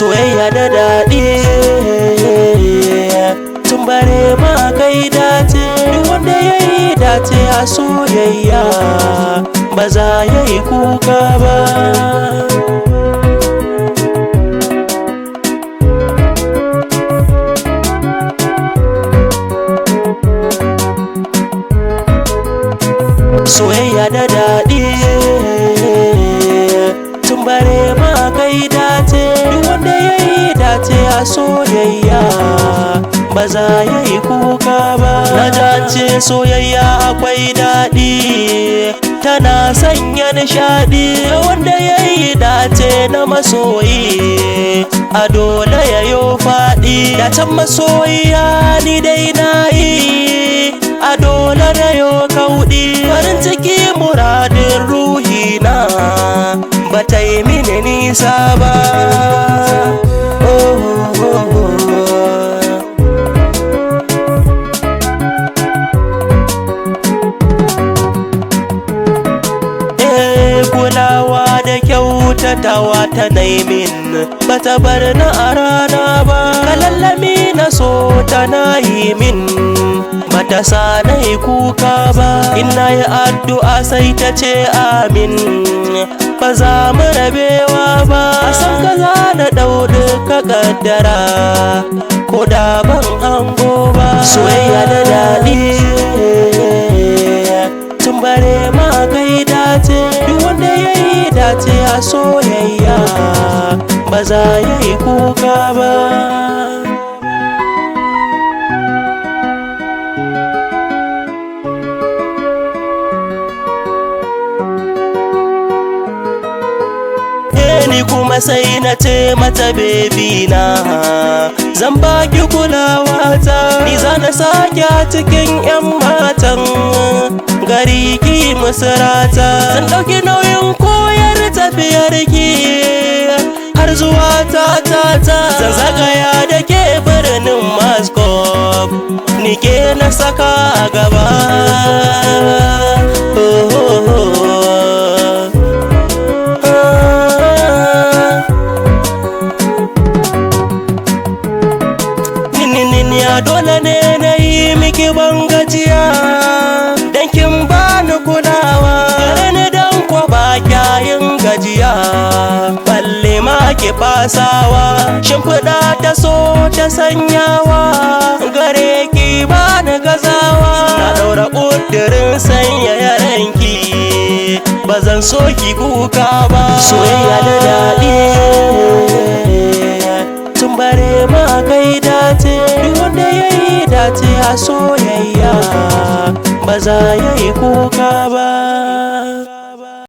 soyayya da daɗi tun bare ma kai dace. Duk wanda ya yi dace a soyayya ba za ya yi kuka ba. Soyayya da daɗi tun bare ma kai dace. Duk wanda ya yi dace a soyayya ba za ya yi kuka ba. Na dace soyayya akwai daɗi, tana sanya nishaɗi. Wanda ya yi dace na masoyi a dole ya yo faɗi. Dacen masoyiya ni dai na yi a dole na yo kauɗi. Farin ciki muradin ruhina ba ta yi mini nisa ba. Kulawa da kyautatawa ta naimin ba ta bar na a rana ba. Kalallami na so tana yi min ba ta sa na yi kuka ba. Ina yi addu'a sai ta ce amin, ba za mu rabewa ba. A san ka za na ɗaure ka ƙaddara ko da ban hango ba. Soyayya da daɗi tun bare ma kai dace. Duk wanda ya yi dace a soyayya ba za ya yi kuka ba. Ni kuma sai na ce mata baby na zan baki kulawa ta. Ni za na sake a cikin 'yan matan gari ki musirata. Zan ɗauki nauyin koyar tafiyar ki har zuwa ta. Zan zagaya da ke birnin Moscow, ni ke na saka a gaba. Dole ne na yi miki ban gajiya dan kin bani kulawa. Gare ni dan kwa ba kyayin gajiya, balle ma ki fasawa. Shimfiɗa ta so ta sanyawa, gare ki bani gazawa. Na ɗaura ƙudurin sanya yaranki, ba zan so ki kuka ba. Soyayya da daɗi tun bare ma kai dace. Duk wanda ya yi dace a soyayya ba za ya yi kuka ba.